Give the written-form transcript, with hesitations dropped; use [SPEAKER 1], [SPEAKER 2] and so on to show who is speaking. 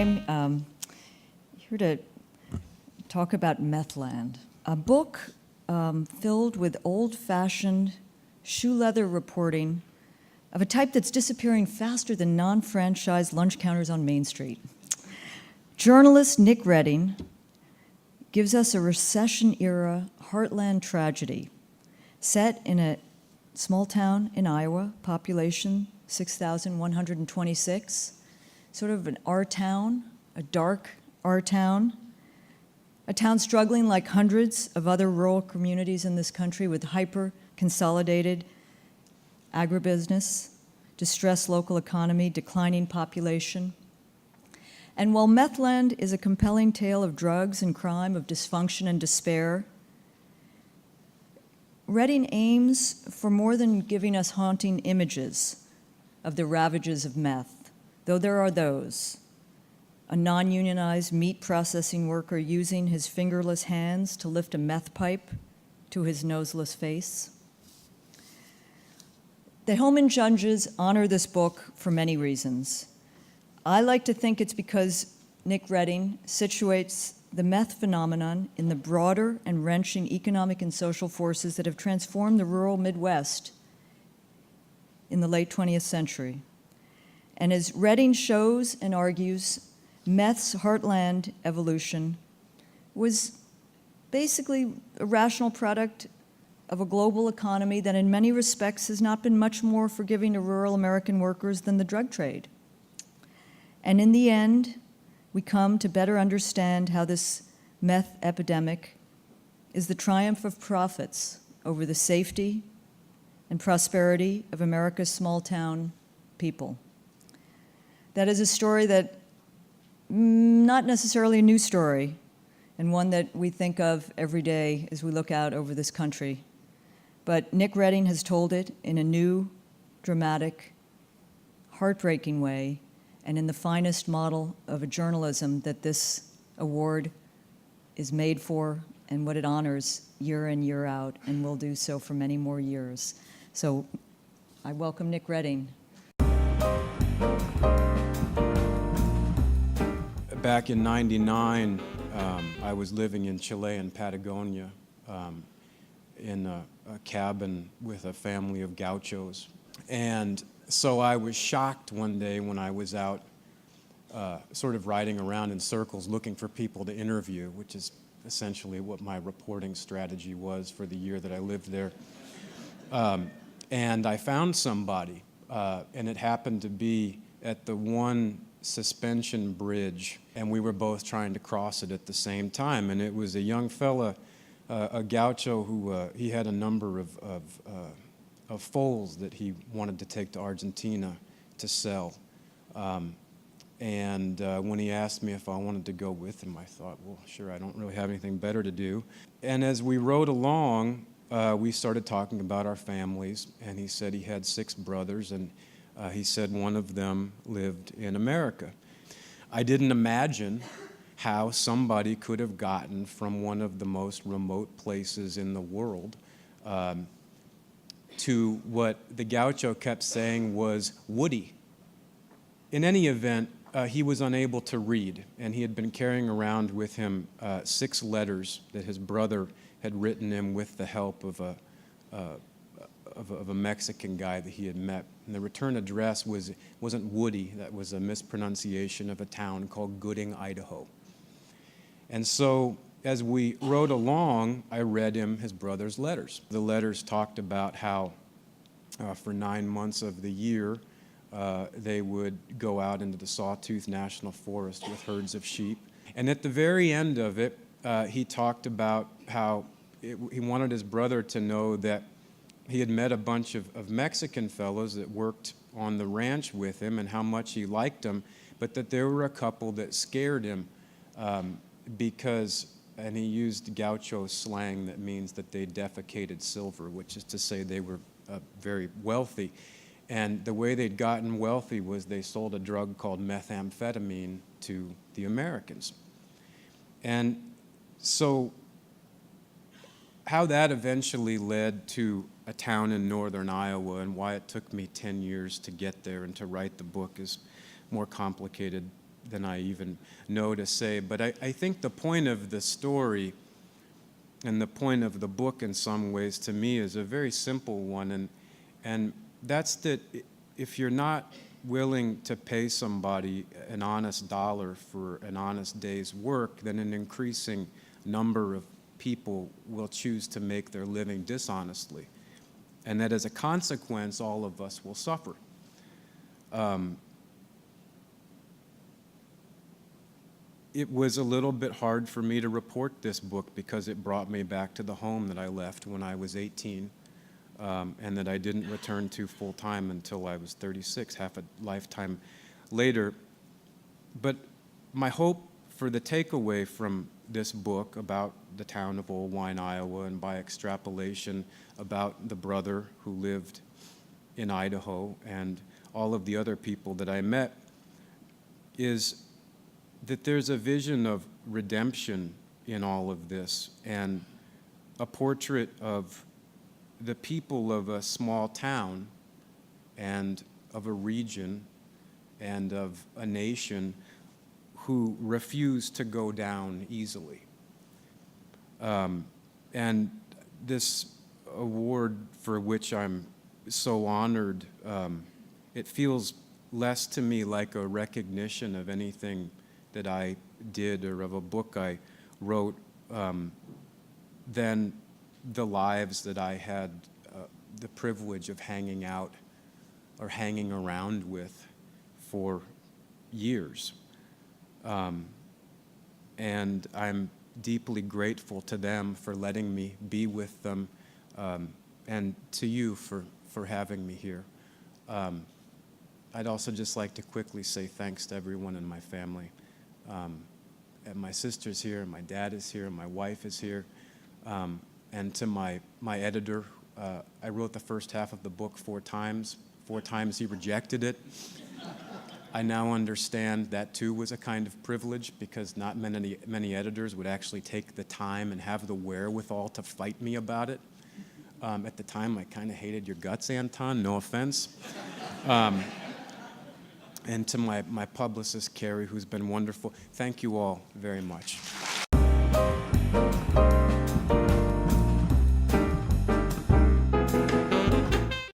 [SPEAKER 1] I'm here to talk about Methland, a book filled with old-fashioned shoe leather reporting of a type that's disappearing faster than non-franchised lunch counters on Main Street. Journalist Nick Redding gives us a recession-era heartland tragedy set in a small town in Iowa, population 6,126, sort of an R-town, a dark R-town, a town struggling like hundreds of other rural communities in this country with hyper-consolidated agribusiness, distressed local economy, declining population. And while Methland is a compelling tale of drugs and crime, of dysfunction and despair, Redding aims for more than giving us haunting images of the ravages of meth, though there are those. A non-unionized meat processing worker using his fingerless hands to lift a meth pipe to his noseless face. The Hillman judges honor this book for many reasons. I like to think it's because Nick Redding situates the meth phenomenon in the broader and wrenching economic and social forces that have transformed the rural Midwest in the late 20th century. And as Redding shows and argues, meth's heartland evolution was basically a rational product of a global economy that in many respects has not been much more forgiving to rural American workers than the drug trade. And in the end, we come to better understand how this meth epidemic is the triumph of profits over the safety and prosperity of America's small-town people. That is a story that, not necessarily a new story, and one that we think of every day as we look out over this country. But Nick Redding has told it in a new, dramatic, heartbreaking way, and in the finest model of a journalism that this award is made for and what it honors year in, year out, and will do so for many more years. So I welcome Nick Redding.
[SPEAKER 2] Back in '99, I was living in Chilean Patagonia in a cabin with a family of gauchos. And so I was shocked one day when I was out sort of riding around in circles looking for people to interview, which is essentially what my reporting strategy was for the year that I lived there. And I found somebody, and it happened to be at the one suspension bridge, and we were both trying to cross it at the same time. And it was a young fella, a gaucho, who he had a number of foals that he wanted to take to Argentina to sell. And when he asked me if I wanted to go with him, I thought, well, sure, I don't really have anything better to do. And as we rode along, we started talking about our families, and he said he had 6 brothers, and he said one of them lived in America. I didn't imagine how somebody could have gotten from one of the most remote places in the world to what the gaucho kept saying was woody. In any event, he was unable to read, and he had been carrying around with him 6 letters that his brother had written him with the help of a Mexican guy that he had met. And the return address wasn't Woody. That was a mispronunciation of a town called Gooding, Idaho. And so as we rode along, I read him his brother's letters. The letters talked about how for 9 months of the year, they would go out into the Sawtooth National Forest with herds of sheep. And at the very end of it, he talked about how he wanted his brother to know that he had met a bunch of Mexican fellows that worked on the ranch with him and how much he liked them, but that there were a couple that scared him because, and he used gaucho slang that means that they defecated silver, which is to say they were very wealthy. And the way they'd gotten wealthy was they sold a drug called methamphetamine to the Americans. And so how that eventually led to a town in northern Iowa and why it took me 10 years to get there and to write the book is more complicated than I even know to say. But I think the point of the story and the point of the book in some ways to me is a very simple one, and that's that if you're not willing to pay somebody an honest dollar for an honest day's work, then an increasing number of people will choose to make their living dishonestly. And that as a consequence, all of us will suffer. It was a little bit hard for me to report this book because it brought me back to the home that I left when I was 18, and that I didn't return to full-time until I was 36, half a lifetime later. But my hope for the takeaway from this book about the town of Old Wine, Iowa, and by extrapolation about the brother who lived in Idaho and all of the other people that I met, is that there's a vision of redemption in all of this, and a portrait of the people of a small town and of a region and of a nation who refuse to go down easily. And this award, for which I'm so honored, it feels less to me like a recognition of anything that I did or of a book I wrote than the lives that I had the privilege of hanging out or hanging around with for years. And I'm deeply grateful to them for letting me be with them, and to you for having me here. I'd also just like to quickly say thanks to everyone in my family. And my sister's here, my dad is here, my wife is here, and to my editor. I wrote the first half of the book 4 times. 4 times he rejected it. I now understand that too was a kind of privilege, because not many editors would actually take the time and have the wherewithal to fight me about it. At the time, I kind of hated your guts, Anton, no offense. And to my publicist, Carrie, who's been wonderful. Thank you all very much.